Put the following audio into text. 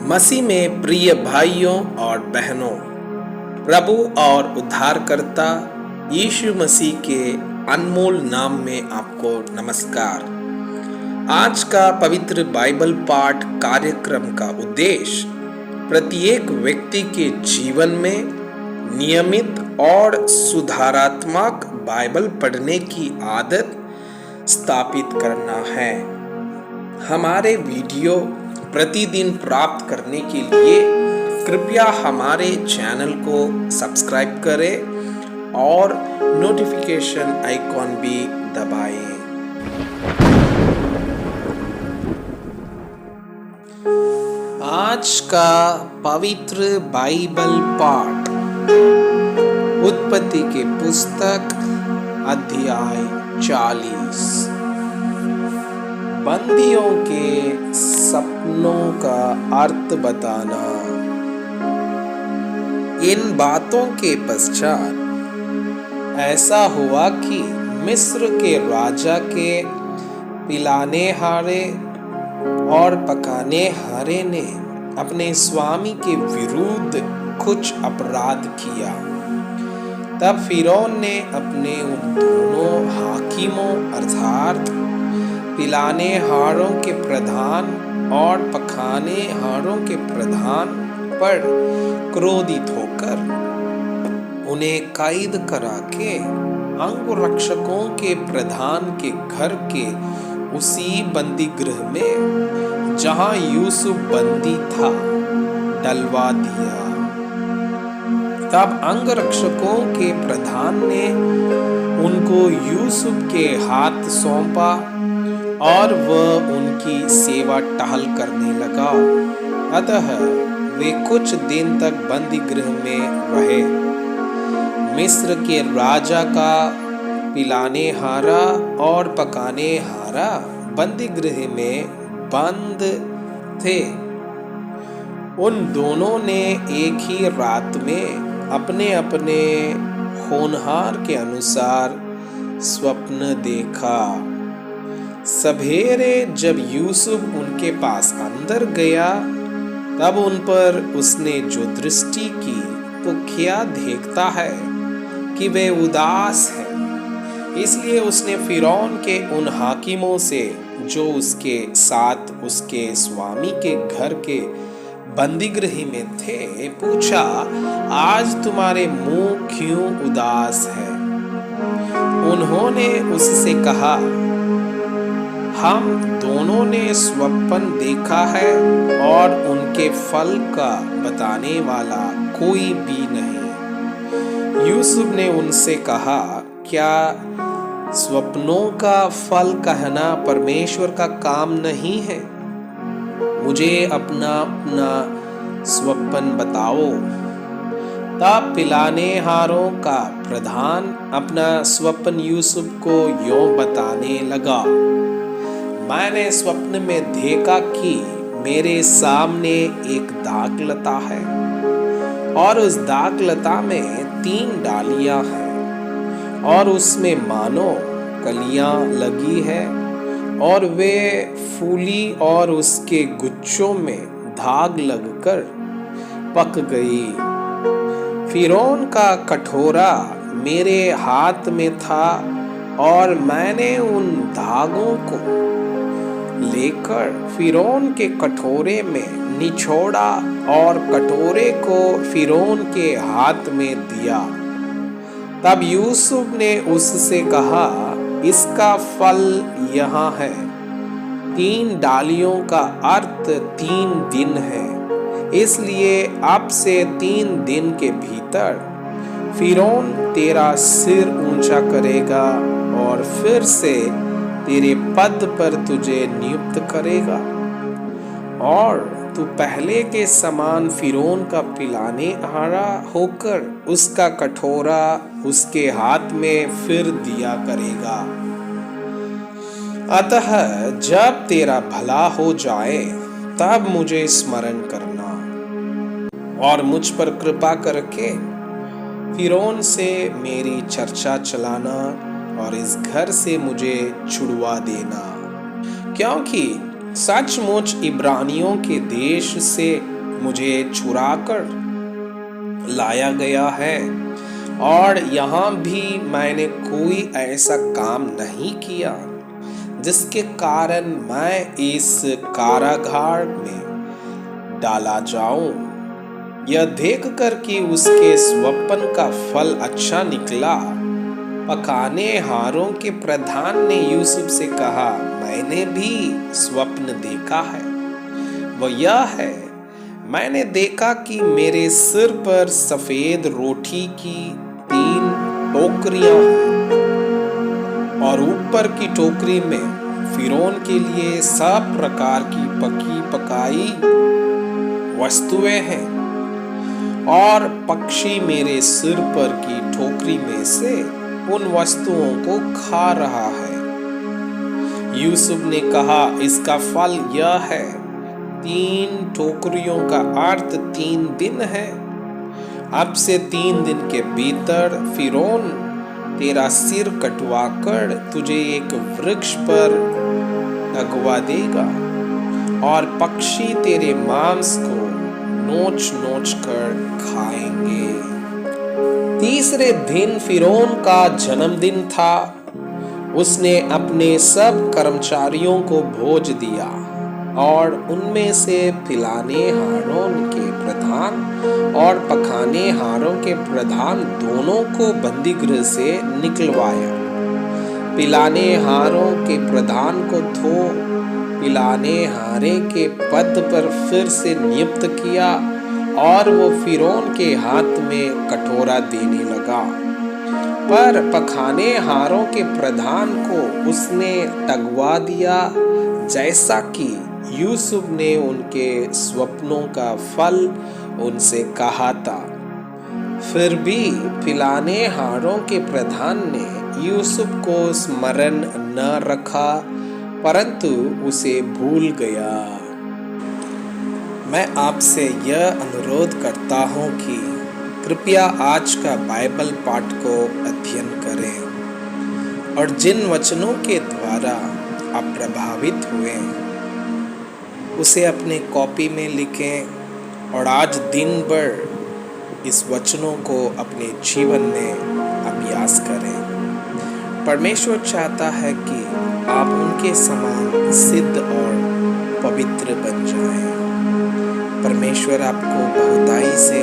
मसीह में प्रिय भाइयों और बहनों, प्रभु और उद्धारकर्ता यीशु मसीह के अनमोल नाम में आपको नमस्कार। आज का पवित्र बाइबल पाठ कार्यक्रम का उद्देश्य प्रत्येक व्यक्ति के जीवन में नियमित और सुधारात्मक बाइबल पढ़ने की आदत स्थापित करना है। हमारे वीडियो प्रतिदिन प्राप्त करने के लिए कृपया हमारे चैनल को सब्सक्राइब करें और नोटिफिकेशन आइकॉन भी दबाएं। आज का पवित्र बाइबल पाठ उत्पत्ति के पुस्तक अध्याय 40। बंदियों के सपनों का अर्थ बताना। इन बातों के पश्चात ऐसा हुआ कि मिस्र के राजा के पिलाने हारे और पकाने हारे ने अपने स्वामी के विरुद्ध कुछ अपराध किया। तब फिरौन ने अपने उन दोनों हाकिमों अर्थात पिलाने हारों के प्रधान और पकाने हारों के प्रधान पर क्रोधित होकर उन्हें कैद करा के अंगरक्षकों के प्रधान के घर के उसी बंदी गृह में जहां यूसुफ बंदी था डलवा दिया। तब अंगरक्षकों के प्रधान ने उनको यूसुफ के हाथ सौंपा और वह उनकी सेवा टहल करने लगा। अतः वे कुछ दिन तक बंदी गृह में रहे। मिस्र के राजा का पिलाने हारा और पकाने हारा बंदी गृह में बंद थे। उन दोनों ने एक ही रात में अपने अपने होनहार के अनुसार स्वप्न देखा। सवेरे जब यूसुफ उनके पास अंदर गया तब उन पर उसने जो दृष्टि की तो क्या देखता है कि वे उदास हैं। इसलिए उसने फिरौन के उन हाकिमों से जो उसके साथ उसके स्वामी के घर के बंदीगृह में थे पूछा, आज तुम्हारे मुंह क्यों उदास है? उन्होंने उससे कहा, हम दोनों ने स्वप्न देखा है और उनके फल का बताने वाला कोई भी नहीं। यूसुफ ने उनसे कहा, क्या स्वप्नों का फल कहना परमेश्वर का काम नहीं है? मुझे अपना अपना स्वप्न बताओ। तब पिलाने हारों का प्रधान अपना स्वप्न यूसुफ को यूं बताने लगा, मैंने स्वप्न में देखा कि मेरे सामने एक दाखलता है और उस दाखलता में 3 डालियां हैं और उसमें मानो कलियां लगी है और वे फूली और उसके गुच्छों में धाग लगकर पक गई। फिरौन का कटोरा मेरे हाथ में था और मैंने उन धागों को लेकर फिरौन के कटोरे में निचोड़ा और कटोरे को फिरौन के हाथ में दिया। तब यूसुफ ने उससे कहा, इसका फल यहाँ है। 3 डालियों का अर्थ 3 दिन है। इसलिए अब से 3 दिन के भीतर फिरौन तेरा सिर ऊंचा करेगा और फिर से तेरे पद पर तुझे नियुक्त करेगा और तू पहले के समान फिरौन का पिलाने हारा होकर उसका कटोरा उसके हाथ में फिर दिया करेगा। अतः जब तेरा भला हो जाए तब मुझे स्मरण करना और मुझ पर कृपा करके फिरौन से मेरी चर्चा चलाना और इस घर से मुझे छुड़वा देना, क्योंकि सचमुच इब्रानियों के देश से मुझे चुरा कर लाया गया है और यहाँ भी मैंने कोई ऐसा काम नहीं किया जिसके कारण मैं इस कारागार में डाला जाऊं। यह देखकर कि उसके स्वप्न का फल अच्छा निकला, पकाने हारों के प्रधान ने यूसुफ से कहा, मैंने भी स्वप्न देखा है। वह यह है, मैंने देखा कि मेरे सिर पर सफेद रोटी की 3 टोकरियां हैं और ऊपर की टोकरी में फिरौन के लिए सब प्रकार की पकी पकाई वस्तुएं हैं और पक्षी मेरे सिर पर की टोकरी में से उन वस्तुओं को खा रहा है। यूसुफ ने कहा, इसका फल यह है, 3 टोकरियों का अर्थ 3 दिन है। अब से 3 दिन के भीतर फिरौन तेरा सिर कटवाकर तुझे एक वृक्ष पर टंगवा देगा और पक्षी तेरे मांस को नोच नोच कर खाएंगे। तीसरे दिन फिरौन का जन्मदिन था। उसने अपने सब कर्मचारियों को भोज दिया और उनमें से पिलाने हारों के प्रधान और पकाने हारों के प्रधान दोनों को बंदीगृह से निकलवाया। पिलाने हारों के प्रधान को पिलाने हारे के पद पर फिर से नियुक्त किया और वो फिरौन के हाथ में कटोरा देने लगा। पर पकाने हारों के प्रधान को उसने टंगवा दिया, जैसा कि यूसुफ ने उनके स्वप्नों का फल उनसे कहा था। फिर भी पिलाने हारों के प्रधान ने यूसुफ को स्मरण न रखा, परंतु उसे भूल गया। मैं आपसे यह अनुरोध करता हूँ कि कृपया आज का बाइबल पाठ को अध्ययन करें और जिन वचनों के द्वारा आप प्रभावित हुए उसे अपने कॉपी में लिखें और आज दिन भर इस वचनों को अपने जीवन में अभ्यास करें। परमेश्वर चाहता है कि आप उनके समान सिद्ध और पवित्र बन जाएं। परमेश्वर आपको बहुताई से